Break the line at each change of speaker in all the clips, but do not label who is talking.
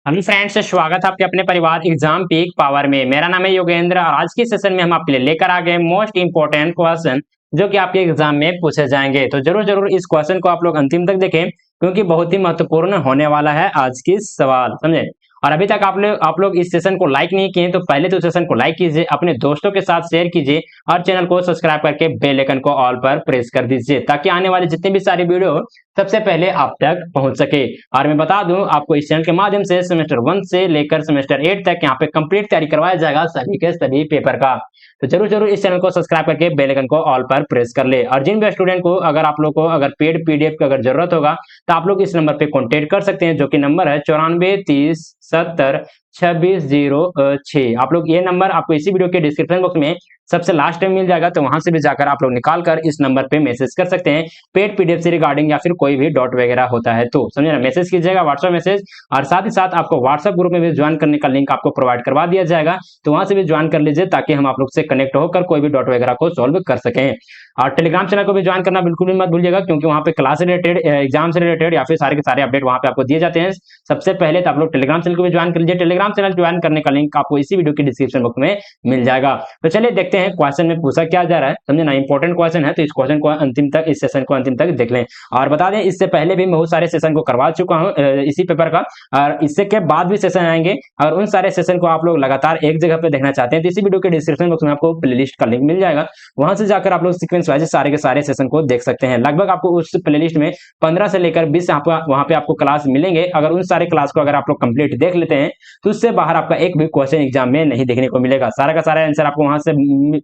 Hello friends, स्वागत है आपके अपने परिवार एग्जाम पीक पावर में। मेरा नाम है योगेंद्र और आज के सेशन में हम आपके लिए लेकर आ गए मोस्ट इंपोर्टेंट क्वेश्चन जो कि आपके एग्जाम में पूछे जाएंगे। तो जरूर जरूर इस क्वेश्चन को आप लोग अंतिम तक देखें क्योंकि बहुत ही महत्वपूर्ण होने वाला है आज की सवाल, समझे। और अभी तक आप लोग इस सेशन को लाइक नहीं किए तो पहले तो सेशन को लाइक कीजिए, अपने दोस्तों के साथ शेयर कीजिए और चैनल को सब्सक्राइब करके बेल आइकन को ऑल पर प्रेस कर दीजिए ताकि आने वाले जितने भी सारी वीडियो सबसे पहले आप तक पहुंच सके। और मैं बता दूं आपको, इस चैनल के माध्यम से सेमेस्टर 1 से लेकर सेमेस्टर 8 तक यहाँ पे कंप्लीट तैयारी करवाया जाएगा सभी के सभी पेपर का। तो जरूर जरूर इस चैनल को सब्सक्राइब करके बेल आइकन को ऑल पर प्रेस कर ले। और जिन भी स्टूडेंट को अगर आप लोग को अगर पेड पीडीएफ की अगर जरूरत होगा तो आप लोग इस नंबर पे कॉन्टेक्ट कर सकते हैं, जो कि नंबर है 9430702606। आप लोग ये नंबर आपको इसी वीडियो के डिस्क्रिप्शन बॉक्स में सबसे लास्ट में मिल जाएगा, तो वहां से भी जाकर आप लोग निकाल कर इस नंबर पे मैसेज कर सकते हैं पेड पीडीएफ से रिगार्डिंग या फिर कोई भी डॉट वगैरह होता है तो समझे ना। मैसेज कीजिएगा व्हाट्सएप मैसेज, और साथ ही साथ आपको व्हाट्सएप ग्रुप में भी ज्वाइन करने का लिंक आपको प्रोवाइड करवा दिया जाएगा, तो वहां से भी ज्वाइन कर लीजिए ताकि हम आप लोग से कनेक्ट होकर कोई भी डॉट वगैरह को सॉल्व कर सकें। और टेलीग्राम चैनल को भी ज्वाइन करना बिल्कुल भी मत भूलिएगा क्योंकि वहां पे क्लास से रिलेटेड, एग्जाम से रिलेटेड या फिर सारे के सारे अपडेट वहां पे आपको दिए जाते हैं सबसे पहले। तो आप लोग टेलीग्राम चैनल को भी ज्वाइन कर लीजिए। टेलीग्राम चैनल ज्वाइन करने का लिंक आपको इसी वीडियो के डिस्क्रिप्शन बॉक्स में मिल जाएगा। तो चलिए देखते हैं क्वेश्चन में पूछा क्या जा रहा है, समझे ना। इंपॉर्टेंट क्वेश्चन है तो इस क्वेश्चन को अंतिम तक, इस सेशन को अंतिम तक देख लें। और बता दें इससे पहले भी बहुत सारे सेशन को करवा चुका हूं इसी पेपर का, और इससे के बाद भी सेशन आएंगे। और उन सारे सेशन को आप लोग लगातार एक जगह पे देखना चाहते हैं तो इसी वीडियो के डिस्क्रिप्शन बॉक्स में आपको प्लेलिस्ट का लिंक मिल जाएगा, वहां से जाकर आप लोग सीक्वेंस वाइज सारे के सारे सेशन को देख सकते हैं। लगभग आपको उस प्लेलिस्ट में 15 से लेकर 20 वहां पे आपको क्लास मिलेंगे। अगर उन सारे क्लास को अगर आप लोग कंप्लीट देख लेते हैं तो उससे बाहर आपका एक भी क्वेश्चन एग्जाम में नहीं देखने को मिलेगा, सारा का सारा आंसर आपको वहां से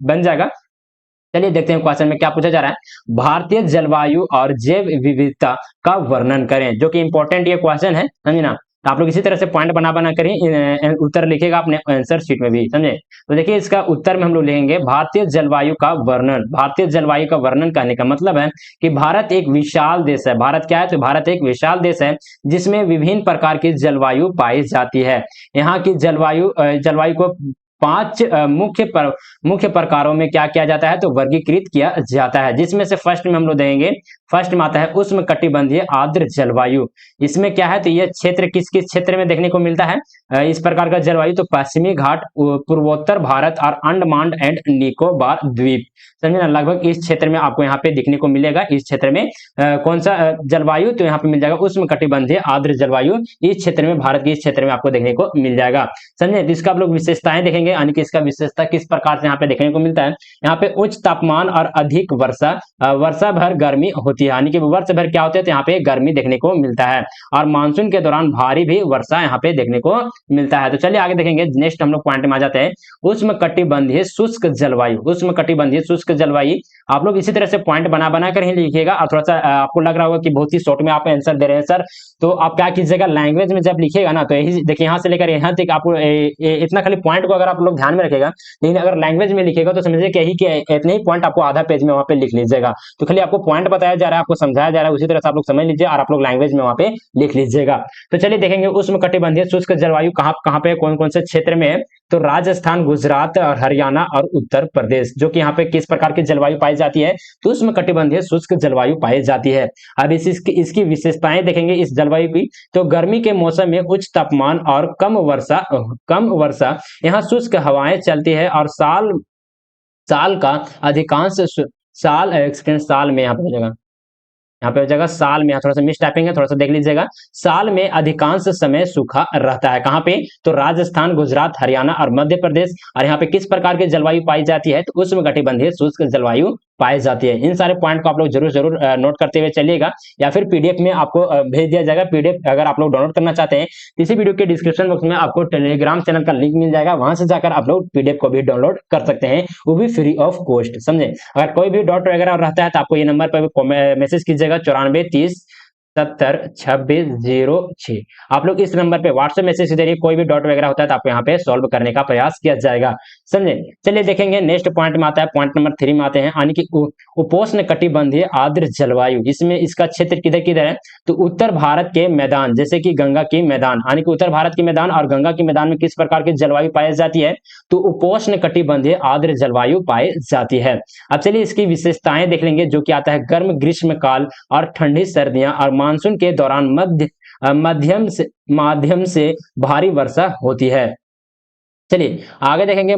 बन जाएगा। चलिए देखते हैं क्वेश्चन में क्या पूछा जा रहा है। भारतीय जलवायु और जैव विविधता का वर्णन करें, जो कि इंपॉर्टेंट ये क्वेश्चन है, समझे ना। तो आप लोग इसी तरह से पॉइंट बना बना कर ही उत्तर लिखेगा अपने आंसर शीट में भी, समझे। तो देखिए इसका उत्तर में हम लोग लिखेंगे भारतीय जलवायु का वर्णन। भारतीय जलवायु का वर्णन कहने का मतलब है कि भारत एक विशाल देश है। भारत क्या है? तो भारत एक विशाल देश है जिसमें विभिन्न प्रकार की जलवायु पाई जाती है। यहाँ की जलवायु को 5 मुख्य प्रकारों में क्या किया जाता है? तो वर्गीकृत किया जाता है, जिसमें से फर्स्ट में हम लोग देंगे, फर्स्ट में आता है उष्ण कटिबंधीय आर्द्र जलवायु। इसमें क्या है? तो ये क्षेत्र किस किस क्षेत्र में देखने को मिलता है इस प्रकार का जलवायु? तो पश्चिमी घाट, पूर्वोत्तर भारत और अंडमान एंड निकोबार द्वीप, समझे ना। लगभग इस क्षेत्र में आपको यहाँ पे दिखने को मिलेगा। इस क्षेत्र में कौन सा जलवायु? तो यहाँ पे मिल जाएगा उष्ण कटिबंधीय आर्द्र जलवायु। इस क्षेत्र में, भारत के इस क्षेत्र में आपको देखने को मिल जाएगा, समझे। तो इसका आप लोग विशेषताएं देखेंगे, यानी कि इसका विशेषता किस प्रकार से यहाँ पे देखने को मिलता है। यहाँ पे उच्च तापमान और अधिक वर्षा भर गर्मी होती है, यानी कि वर्ष भर क्या होते हैं? तो यहाँ पे गर्मी देखने को मिलता है। और मानसून के दौरान भारी भी वर्षा यहाँ पे देखने को मिलता है। तो चलिए आगे देखेंगे, नेक्स्ट हम लोग पॉइंट में आ जाते हैं, उष्ण कटिबंधीय शुष्क जलवायु। उष्ण कटिबंधीय शुष्क जलवायु आप लोग इसी तरह से पॉइंट बना बना कर ही लिखिएगा। और थोड़ा सा आपको लग रहा होगा कि बहुत ही शॉर्ट में आप आंसर दे रहे हैं सर, तो आप क्या कीजिएगा, लैंग्वेज में जब लिखिएगा ना, तो यही देखिए यहाँ से लेकर यहाँ तक आपको इतना खाली पॉइंट को अगर आप लोग ध्यान में रखेगा, लेकिन अगर लैंग्वेज में लिखेगा तो समझिए कि यही कि इतने ही पॉइंट आपको आधा पेज में वहां पे लिख लीजिएगा। तो खाली आपको पॉइंट बताया जा रहा है, आपको समझाया जा रहा है, उसी तरह से आप लोग समझ लीजिए और आप लोग लैंग्वेज में वहां पे लिख लीजिएगा। तो चलिए देखेंगे उष्ण कटिबंधीय शुष्क जलवायु कहाँ कहाँ पे, कौन कौन से क्षेत्र में है। तो राजस्थान, गुजरात और हरियाणा और उत्तर प्रदेश, जो कि यहाँ पे किस प्रकार की जलवायु पाई जाती है? तो उष्ण कटिबंधीय शुष्क जलवायु पाई जाती है। अब इसकी विशेषताएं देखेंगे इस जलवायु की। तो गर्मी के मौसम में उच्च तापमान और कम वर्षा, यहाँ शुष्क हवाएं चलती है और साल का अधिकांश साल में, यहाँ पे हो जाएगा साल में, थोड़ा सा मिस टाइपिंग है, थोड़ा सा देख लीजिएगा। साल में अधिकांश समय सूखा रहता है, कहाँ पे? तो राजस्थान, गुजरात, हरियाणा और मध्य प्रदेश। और यहाँ पे किस प्रकार की जलवायु पाई जाती है? तो उष्ण कटिबंधीय शुष्क जलवायु पाई जाती है। इन सारे पॉइंट को आप लोग जरूर जरूर नोट करते हुए चलिएगा, या फिर पीडीएफ में आपको भेज दिया जाएगा। पीडीएफ अगर आप लोग डाउनलोड करना चाहते हैं, इसी वीडियो के डिस्क्रिप्शन बॉक्स में आपको टेलीग्राम चैनल का लिंक मिल जाएगा, वहां से जाकर आप लोग पीडीएफ को भी डाउनलोड कर सकते हैं, वो भी फ्री ऑफ कॉस्ट, समझे। अगर कोई भी डाउट वगैरह रहता है तो आपको ये नंबर पर मैसेज कीजिएगा 9430702606। आप लोग इस नंबर पे व्हाट्सएप मैसेज के जरिए कोई भी डॉट वगैरह होता है तो आपको यहाँ पे सॉल्व करने का प्रयास किया जाएगा, समझे। चलिए देखेंगे नेक्स्ट पॉइंट में आता है, पॉइंट नंबर 3 में आते हैं, यानी कि उपोष्ण कटिबंधीय आर्द्र जलवायु। इसमें इसका क्षेत्र किधर किधर है? तो उत्तर भारत के मैदान, जैसे कि गंगा की मैदान, यानी कि उत्तर भारत के मैदान और गंगा के मैदान में किस प्रकार की जलवायु पाई जाती है? तो उपोष्ण कटिबंधीय आर्द्र जलवायु पाई जाती है। अब चलिए इसकी विशेषताएं देख लेंगे, जो कि आता है गर्म ग्रीष्म काल और ठंडी सर्दियां, और मानसून के दौरान माध्यम से भारी वर्षा होती है। चलिए आगे देखेंगे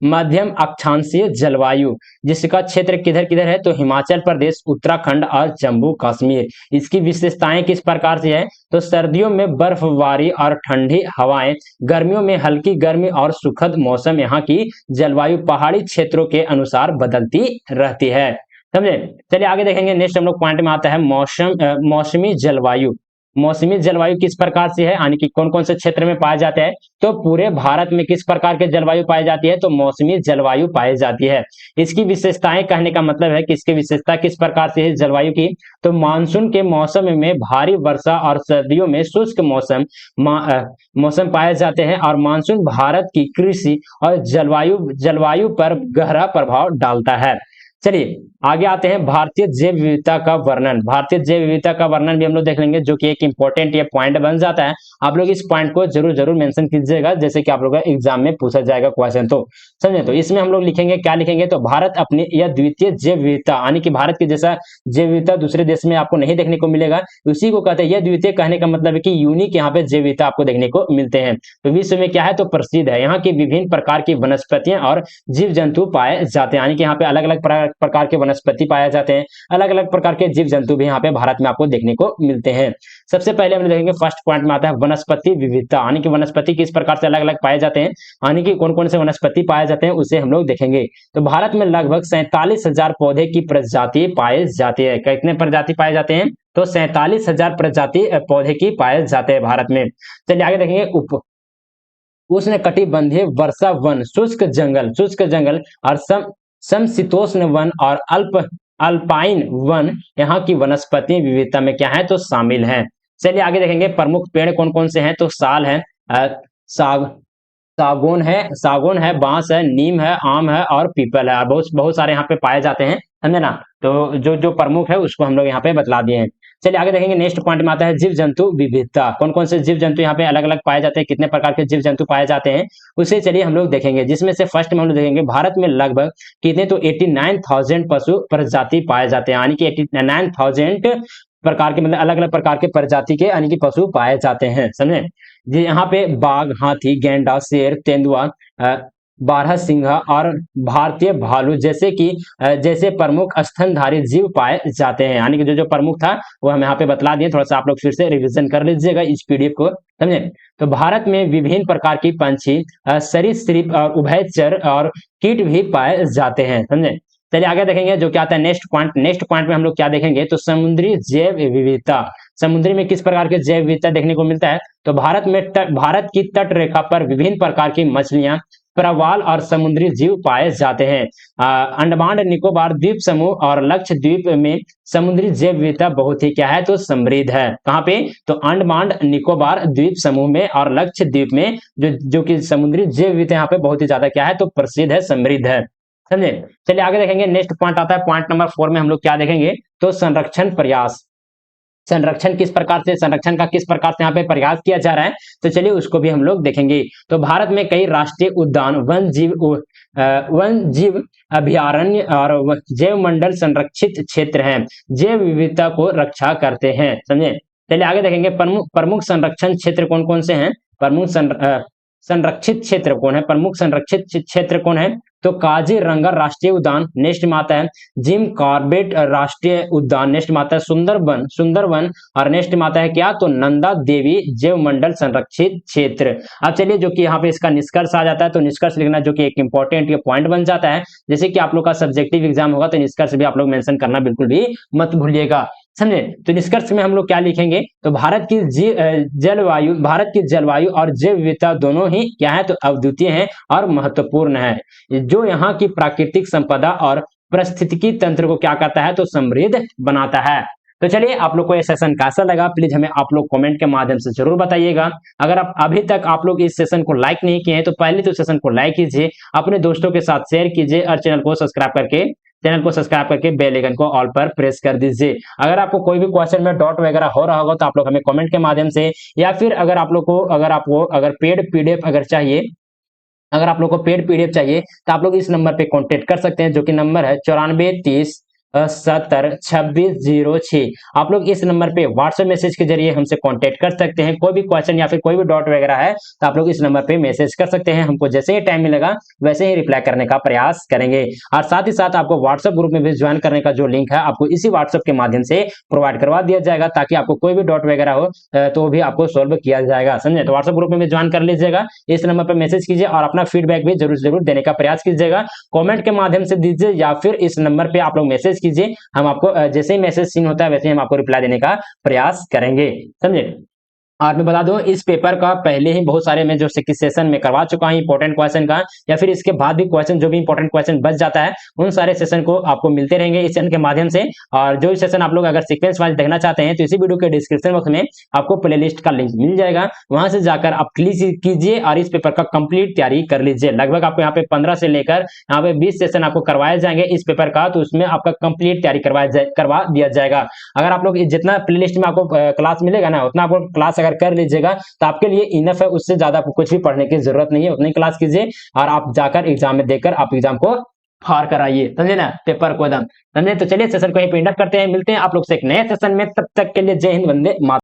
मध्यम अक्षांशीय जलवायु, जिसका क्षेत्र किधर किधर है तो हिमाचल प्रदेश, उत्तराखंड और जम्मू कश्मीर। इसकी विशेषताएं किस प्रकार से है तो सर्दियों में बर्फबारी और ठंडी हवाएं, गर्मियों में हल्की गर्मी और सुखद मौसम। यहाँ की जलवायु पहाड़ी क्षेत्रों के अनुसार बदलती रहती है। समझे। चलिए आगे देखेंगे, नेक्स्ट हम लोग पॉइंट में आता है मौसमी जलवायु। मौसमी जलवायु किस प्रकार से है, यानी कि कौन कौन से क्षेत्र में पाया जाता है तो पूरे भारत में किस प्रकार के जलवायु पाई जाती है तो मौसमी जलवायु पाई जाती है। इसकी विशेषताएं कहने का मतलब है कि इसकी विशेषता किस प्रकार से है जलवायु की तो मानसून के मौसम में भारी वर्षा और सर्दियों में शुष्क मौसम पाए जाते हैं और मानसून भारत की कृषि और जलवायु पर गहरा प्रभाव डालता है। चलिए आगे आते हैं भारतीय जैव विविधता का वर्णन। भारतीय जैव विविधता का वर्णन भी हम लोग देख लेंगे, जो कि एक इंपॉर्टेंट ये पॉइंट बन जाता है। आप लोग इस पॉइंट को जरूर जरूर मेंशन कीजिएगा, जैसे कि आप लोग का एग्जाम में पूछा जाएगा क्वेश्चन। तो समझे, तो इसमें हम लोग लिखेंगे, क्या लिखेंगे तो भारत अपनी यह द्वितीय जैव विविधता, यानी कि भारत के जैसा जैव विविधता दूसरे देश में आपको नहीं देखने को मिलेगा, उसी को कहते हैं यह द्वितीय। कहने का मतलब है कि यूनिक यहाँ पे जैव विविधता आपको देखने को मिलते हैं। तो विश्व में क्या है तो प्रसिद्ध है। यहाँ की विभिन्न प्रकार की वनस्पतियां और जीव जंतु पाए जाते हैं, यानी कि यहाँ पे अलग अलग प्रकार के वनस्पति पाए जाते हैं, अलग अलग प्रकार के जीव जंतु भी यहाँ पे भारत में आपको देखने को मिलते हैं। सबसे पहले हम देखेंगे, फर्स्ट पॉइंट में आता है वनस्पति विविधता, यानी कि वनस्पति किस प्रकार से अलग अलग पाए जाते हैं, यानी कि कौन कौन से वनस्पति पाए जाते हैं उसे हम लोग देखेंगे। तो भारत में लगभग 47,000 पौधे की प्रजाति पाए जाती है। कितने प्रजाति पाए जाते हैं तो 47,000 प्रजाति पौधे की पाए जाते हैं भारत में। चलिए आगे देखेंगे, उष्णकटिबंधीय वर्षा वन, शुष्क जंगल और समशीतोष्ण वन और अल्पाइन वन यहाँ की वनस्पति विविधता में क्या है तो शामिल है। चलिए आगे देखेंगे, प्रमुख पेड़ कौन कौन से हैं तो साल है, सागौन है, बांस है, नीम है, आम है और पीपल है। बहुत सारे यहाँ पे पाए जाते हैं, समझे ना। तो जो प्रमुख है उसको हम लोग यहाँ पे बतला दिए हैं। चलिए आगे देखेंगे, नेक्स्ट पॉइंट में आता है जीव जंतु विविधता। कौन कौन से जीव जंतु यहाँ पे अलग अलग पाए जाते हैं, कितने प्रकार के जीव जंतु पाए जाते हैं उसे चलिए हम लोग देखेंगे। जिसमें से फर्स्ट में हम लोग देखेंगे, भारत में लगभग कितने तो 89,000 पशु प्रजाति पाए जाते हैं, यानी कि 89,000 प्रकार के मतलब अलग अलग प्रकार के प्रजाति के यानी कि पशु पाए जाते हैं, समझे जी। यहाँ पे बाघ, हाथी, गैंडा, शेर, तेंदुआ, बारहसिंघा और भारतीय भालू जैसे प्रमुख स्तनधारी जीव पाए जाते हैं, यानी कि जो प्रमुख था वो हम यहाँ पे बतला दिए। थोड़ा सा आप लोग फिर से रिवीजन कर लीजिएगा इस पीडीएफ को, समझे। तो भारत में विभिन्न प्रकार की पंछी, सरीसृप और उभयचर और कीट भी पाए जाते हैं, समझे। चलिए आगे देखेंगे जो क्या आता है नेक्स्ट पॉइंट में हम लोग क्या देखेंगे तो समुद्री जैव विविधता। समुद्री में किस प्रकार के जैव विविधता देखने को मिलता है तो भारत की तट रेखा पर विभिन्न प्रकार की मछलियां, प्रवाल और समुद्री जीव पाए जाते हैं। अंडमान निकोबार द्वीप समूह और लक्षद्वीप में समुद्री जैव विविधता बहुत ही क्या है तो समृद्ध है। कहाँ पे तो अंडमान निकोबार द्वीप समूह में और लक्षद्वीप में जो कि समुद्री जैव विविधता यहाँ पे बहुत ही ज्यादा क्या है तो प्रसिद्ध है, समृद्ध है, समझे। चलिए आगे देखेंगे, नेक्स्ट पॉइंट आता है पॉइंट नंबर 4 में हम लोग क्या देखेंगे तो संरक्षण प्रयास। संरक्षण किस प्रकार से, संरक्षण का किस प्रकार से यहाँ पे प्रयास किया जा रहा है तो चलिए उसको भी हम लोग देखेंगे। तो भारत में कई राष्ट्रीय उद्यान, वन जीव अभयारण्य और जैव मंडल संरक्षित क्षेत्र हैं, जैव विविधता को रक्षा करते हैं, समझे। चलिए आगे देखेंगे, प्रमुख संरक्षण क्षेत्र कौन कौन से हैं। संरक्षित क्षेत्र कौन है, प्रमुख संरक्षित क्षेत्र कौन है तो काजीरंगा राष्ट्रीय उद्यान, नेक्स्ट में आता है जिम कॉर्बेट राष्ट्रीय उद्यान, नेक्स्ट में आता है सुंदरवन और नेक्स्ट में आता है क्या तो नंदा देवी जैव मंडल संरक्षित क्षेत्र। अब चलिए जो कि यहाँ पे इसका निष्कर्ष आ जाता है, तो निष्कर्ष लिखना जो कि एक इंपॉर्टेंट ये पॉइंट बन जाता है। जैसे कि आप लोग का सब्जेक्टिव एग्जाम होगा तो निष्कर्ष भी आप लोग मेंशन करना बिल्कुल भी मत भूलिएगा, समझे। तो निष्कर्ष में हम लोग क्या लिखेंगे तो भारत की जलवायु और जैव विविधता दोनों ही क्या है तो अद्वितीय है और महत्वपूर्ण है, जो यहाँ की प्राकृतिक संपदा और पारिस्थितिकी तंत्र को क्या करता है तो समृद्ध बनाता है। तो चलिए आप लोग को ये सेशन कैसा लगा प्लीज हमें आप लोग कमेंट के माध्यम से जरूर बताइएगा। अगर आप अभी तक आप लोग इस सेशन को लाइक नहीं किए हैं तो पहले तो सेशन को लाइक कीजिए, अपने दोस्तों के साथ शेयर कीजिए और चैनल को सब्सक्राइब करके बेल आइकन को ऑल पर प्रेस कर दीजिए। अगर आपको कोई भी क्वेश्चन में डॉट वगैरह हो रहा होगा तो आप लोग हमें कमेंट के माध्यम से या फिर अगर आपको पेड पीडीएफ अगर आप लोग को पेड पीडीएफ चाहिए तो आप लोग इस नंबर पे कांटेक्ट कर सकते हैं, जो कि नंबर है 9430 702606। आप लोग इस नंबर पे व्हाट्सएप मैसेज के जरिए हमसे कांटेक्ट कर सकते हैं। कोई भी क्वेश्चन या फिर कोई भी डाउट वगैरह है तो आप लोग इस नंबर पे मैसेज कर सकते हैं। हमको जैसे ही टाइम मिलेगा वैसे ही रिप्लाई करने का प्रयास करेंगे। और साथ ही साथ आपको व्हाट्सएप ग्रुप में भी ज्वाइन करने का जो लिंक है आपको इसी व्हाट्सएप के माध्यम से प्रोवाइड करवा दिया जाएगा, ताकि आपको कोई भी डाउट वगैरह हो तो भी आपको सोल्व किया जाएगा। समझे? तो व्हाट्सएप ग्रुप में भी ज्वाइन कर लीजिएगा, इस नंबर पर मैसेज कीजिए और अपना फीडबैक भी जरूर देने का प्रयास कीजिएगा। कमेंट के माध्यम से दीजिए या फिर इस नंबर पे आप लोग मैसेज कीजिए। हम आपको जैसे ही मैसेज सीन होता है वैसे ही हम आपको रिप्लाई देने का प्रयास करेंगे। समझे? और मैं बता दूं, इस पेपर का पहले ही बहुत सारे मैं जो सेशन में करवा चुका हूं इंपॉर्टेंट क्वेश्चन का, या फिर इसके बाद भी क्वेश्चन जो भी इंपॉर्टेंट क्वेश्चन बच जाता है उन सारे सेशन को आपको मिलते रहेंगे इस चैनल के माध्यम से। और जो सेशन आप लोग अगर सीक्वेंस वाइज देखना चाहते हैं तो इसी वीडियो के डिस्क्रिप्शन बॉक्स में आपको प्लेलिस्ट का लिंक मिल जाएगा, वहां से जाकर आप क्लिक कीजिए और इस पेपर का कंप्लीट तैयारी कर लीजिए। लगभग आपको यहाँ पे 15 से लेकर यहाँ पे 20 सेशन आपको करवाए जाएंगे इस पेपर का, तो उसमें आपका कंप्लीट तैयारी करवा दिया जाएगा। अगर आप लोग जितना प्लेलिस्ट में आपको क्लास मिलेगा ना उतना आपको क्लास अगर कर लीजिएगा तो आपके लिए इनफ है, उससे ज्यादा आपको कुछ भी पढ़ने की जरूरत नहीं है। उतनी क्लास कीजिए और आप जाकर एग्जाम में देकर आप एग्जाम को पार कराइए। समझे ना? पेपर को एकदम समझे। तो चलिए सेशन को यहीं पे एंड अप करते हैं, मिलते हैं आप लोग से एक नए सेशन में। तब तक के लिए जय हिंद, वंदे मातरम।